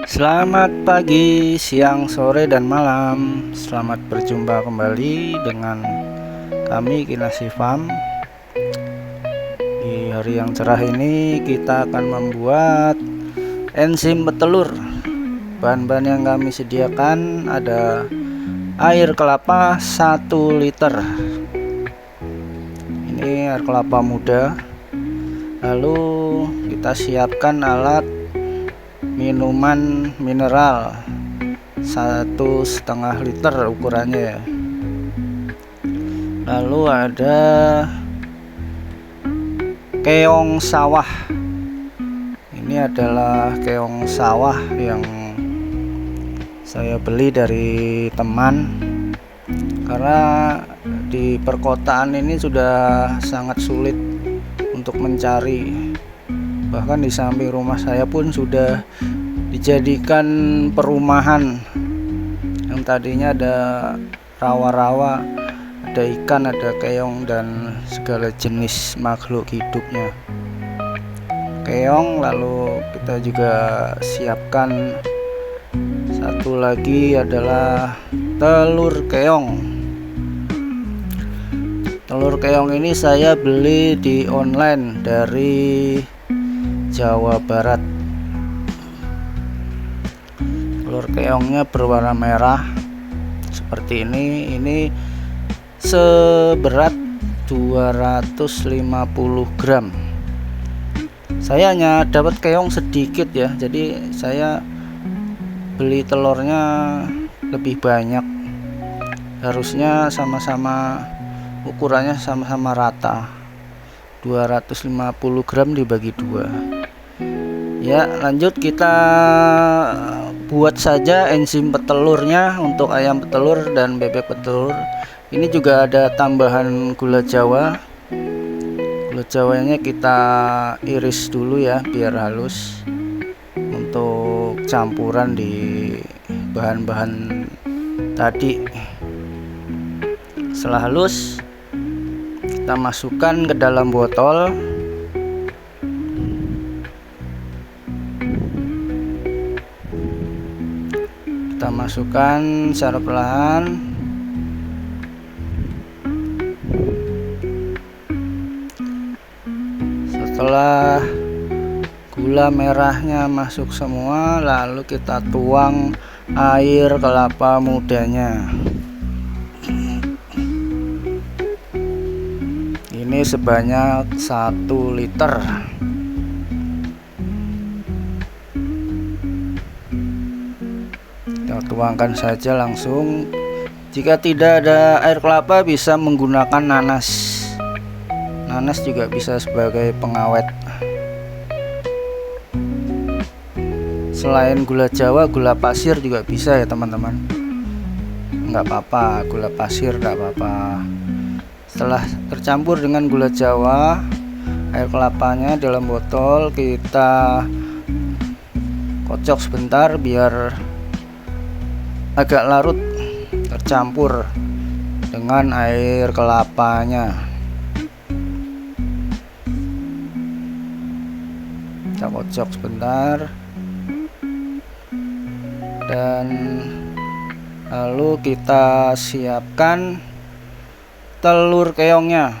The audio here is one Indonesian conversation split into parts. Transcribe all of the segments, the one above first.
Selamat pagi, siang, sore, dan malam. Selamat berjumpa kembali dengan kami Kinasi Farm. Di hari yang cerah ini kita akan membuat enzim petelur. Bahan-bahan yang kami sediakan ada air kelapa 1 liter. Ini air kelapa muda. Lalu kita siapkan alat minuman mineral 1,5 liter ukurannya. Lalu ada keong sawah. Ini adalah keong sawah yang saya beli dari teman, karena di perkotaan ini sudah sangat sulit untuk mencari. Bahkan di samping rumah saya pun sudah dijadikan perumahan, yang tadinya ada rawa-rawa, ada ikan, ada keong, dan segala jenis makhluk hidupnya. Keong, lalu kita juga siapkan satu lagi adalah telur keong. Telur keong ini saya beli di online dari Jawa Barat. Telur keongnya berwarna merah seperti ini. Ini seberat 250 gram. Saya hanya dapat keong sedikit ya, jadi saya beli telurnya lebih banyak. Harusnya sama-sama ukurannya sama-sama rata, 250 gram dibagi 2. Ya, lanjut kita buat saja enzim petelurnya untuk ayam petelur dan bebek petelur. Ini juga ada tambahan gula jawa. Gula jawanya kita iris dulu ya biar halus, untuk campuran di bahan-bahan tadi. Setelah halus, kita masukkan ke dalam botol. Kita masukkan secara perlahan. Setelah gula merahnya masuk semua, lalu kita tuang air kelapa mudanya. Ini sebanyak 1 liter. Kita tuangkan saja langsung. Jika tidak ada air kelapa, bisa menggunakan nanas. Nanas juga bisa sebagai pengawet. Selain gula jawa, gula pasir juga bisa ya teman-teman. Nggak apa-apa, gula pasir nggak apa-apa. Setelah tercampur dengan gula jawa, air kelapanya dalam botol kita kocok sebentar biar agak larut, tercampur dengan air kelapanya. Kita kocok sebentar, dan lalu kita siapkan telur keongnya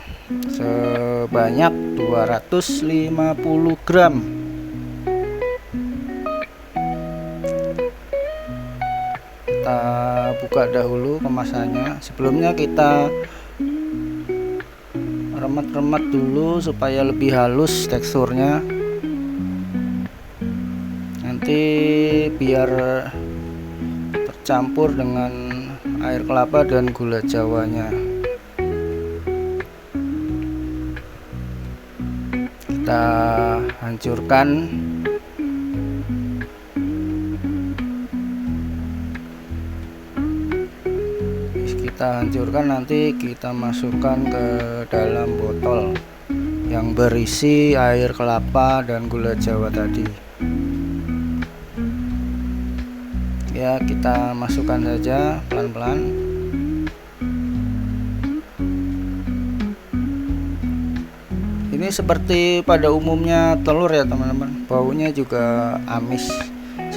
sebanyak 250 gram. Kita buka dahulu kemasannya. Sebelumnya kita remet-remet dulu supaya lebih halus teksturnya. Nanti biar tercampur dengan air kelapa dan gula jawanya. Kita hancurkan. Nanti kita masukkan ke dalam botol yang berisi air kelapa dan gula jawa tadi. Ya, kita masukkan saja pelan-pelan. Ini seperti pada umumnya telur ya teman-teman, baunya juga amis,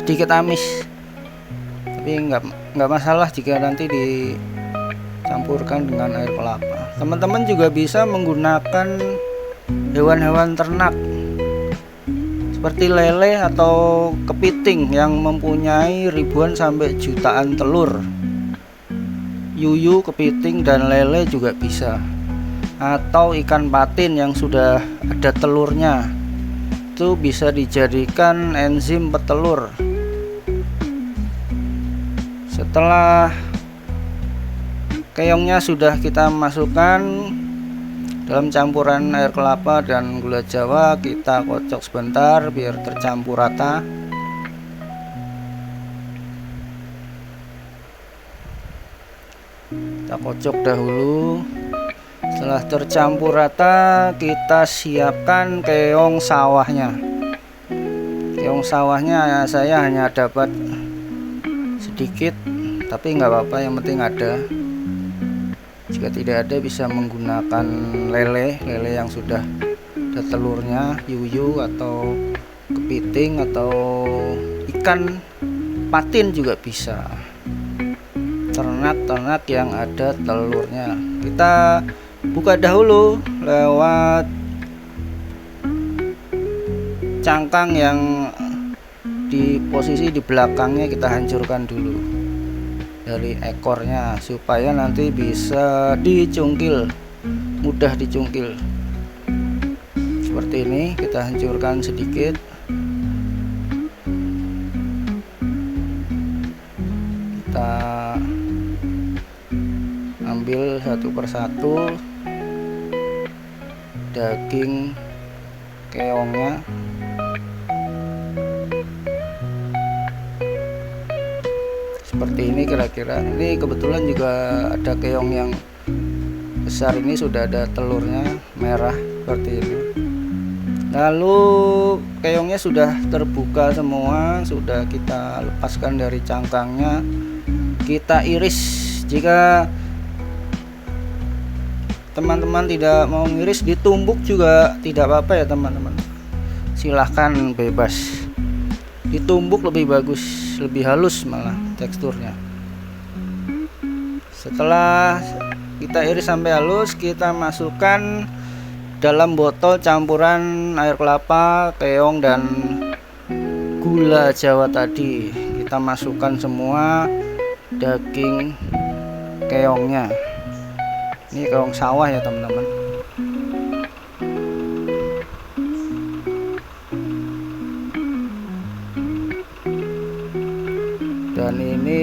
sedikit amis, tapi nggak masalah jika nanti dicampurkan dengan air kelapa. Teman-teman juga bisa menggunakan hewan-hewan ternak seperti lele atau kepiting yang mempunyai ribuan sampai jutaan telur. Yuyu, kepiting, dan lele juga bisa, atau ikan patin yang sudah ada telurnya, itu bisa dijadikan enzim petelur. Setelah keongnya sudah kita masukkan dalam campuran air kelapa dan gula jawa, kita kocok sebentar biar tercampur rata. Kita kocok dahulu. Setelah tercampur rata, kita siapkan keong sawahnya. Keong sawahnya saya hanya dapat sedikit, tapi nggak apa-apa, yang penting ada. Jika tidak ada bisa menggunakan lele yang sudah ada telurnya, yuyu atau kepiting atau ikan patin juga bisa. Ternak yang ada telurnya kita buka dahulu lewat cangkang yang di posisi di belakangnya, kita hancurkan dulu dari ekornya supaya nanti bisa dicungkil, mudah dicungkil. Seperti ini, kita hancurkan sedikit. Kita ambil satu persatu daging keongnya. Seperti ini kira-kira. Ini kebetulan juga ada keong yang besar, ini sudah ada telurnya merah seperti ini. Lalu keongnya sudah terbuka semua, sudah kita lepaskan dari cangkangnya, kita iris. Jika teman-teman tidak mau ngiris, ditumbuk juga tidak apa-apa ya teman-teman, silahkan bebas. Ditumbuk lebih bagus, lebih halus malah teksturnya. Setelah kita iris sampai halus, kita masukkan dalam botol campuran air kelapa, keong, dan gula jawa tadi. Kita masukkan semua daging keongnya. Ini keong sawah ya teman-teman. Dan ini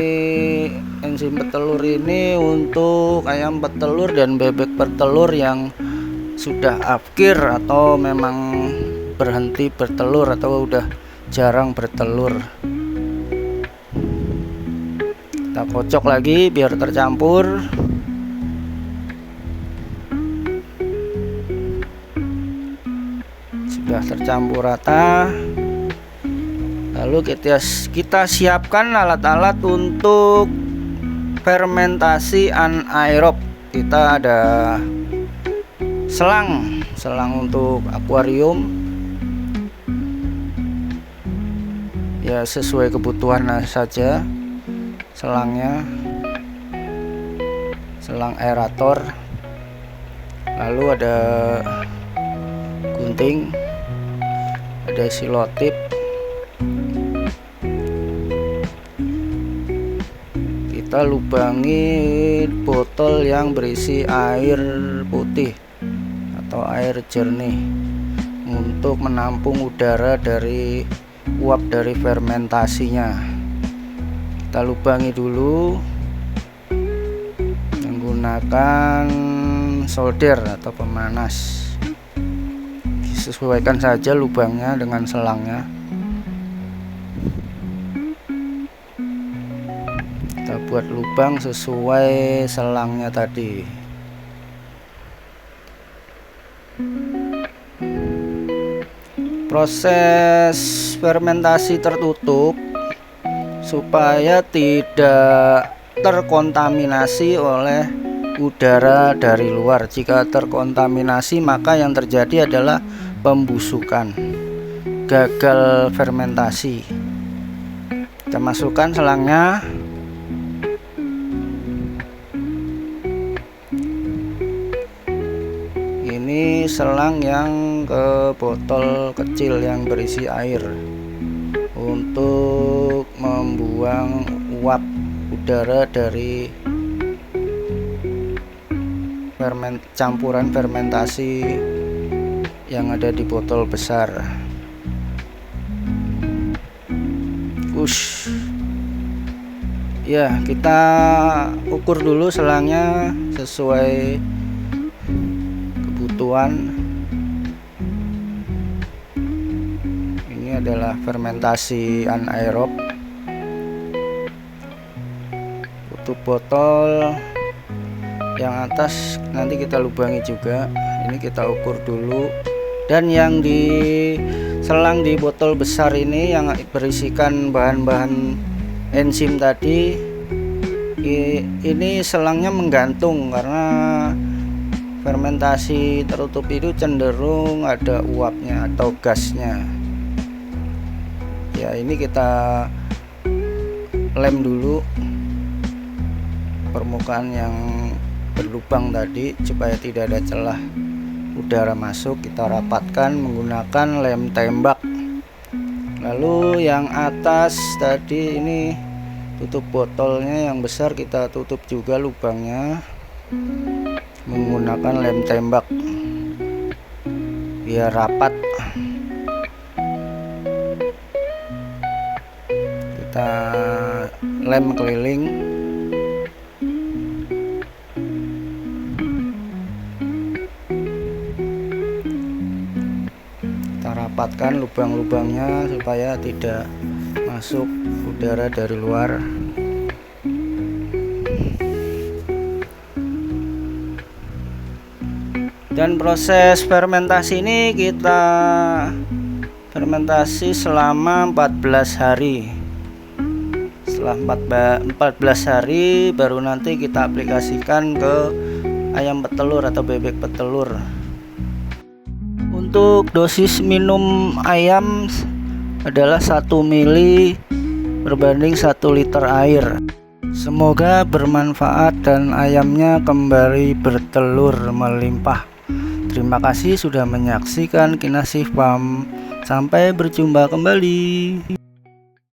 enzim petelur ini untuk ayam petelur dan bebek petelur yang sudah afkir atau memang berhenti bertelur atau udah jarang bertelur. Kita kocok lagi biar tercampur. Sudah tercampur rata. Lalu kita siapkan alat-alat untuk fermentasi anaerob. Kita ada selang untuk akuarium ya, sesuai kebutuhan saja selangnya. Selang aerator, lalu ada gunting, ada silotip. Kita lubangi botol yang berisi air putih atau air jernih untuk menampung udara dari uap dari fermentasinya. Kita lubangi dulu menggunakan solder atau pemanas. Sesuaikan saja lubangnya dengan selangnya. Kita buat lubang sesuai selangnya tadi. Proses fermentasi tertutup supaya tidak terkontaminasi oleh udara dari luar. Jika terkontaminasi, maka yang terjadi adalah pembusukan, gagal fermentasi. Kita masukkan selangnya. Ini selang yang ke botol kecil yang berisi air untuk membuang uap udara dari campuran fermentasi yang ada di botol besar. Ya, kita ukur dulu selangnya sesuai kebutuhan. Ini adalah fermentasi anaerob. Tutup botol yang atas nanti kita lubangi juga. Ini kita ukur dulu. Dan yang di selang di botol besar ini yang berisikan bahan-bahan enzim tadi, ini selangnya menggantung karena fermentasi tertutup itu cenderung ada uapnya atau gasnya. Ya, ini kita lem dulu permukaan yang berlubang tadi supaya tidak ada celah udara masuk. Kita rapatkan menggunakan lem tembak. Lalu yang atas tadi ini tutup botolnya yang besar kita tutup juga lubangnya menggunakan lem tembak biar rapat. Kita lem keliling. Rapatkan lubang-lubangnya supaya tidak masuk udara dari luar. Dan proses fermentasi ini kita fermentasi selama 14 hari. Setelah 14 hari baru nanti kita aplikasikan ke ayam petelur atau bebek petelur. Untuk dosis minum ayam adalah 1 mili berbanding 1 liter air. Semoga bermanfaat dan ayamnya kembali bertelur melimpah. Terima kasih sudah menyaksikan Kinasih Farm. Sampai berjumpa kembali.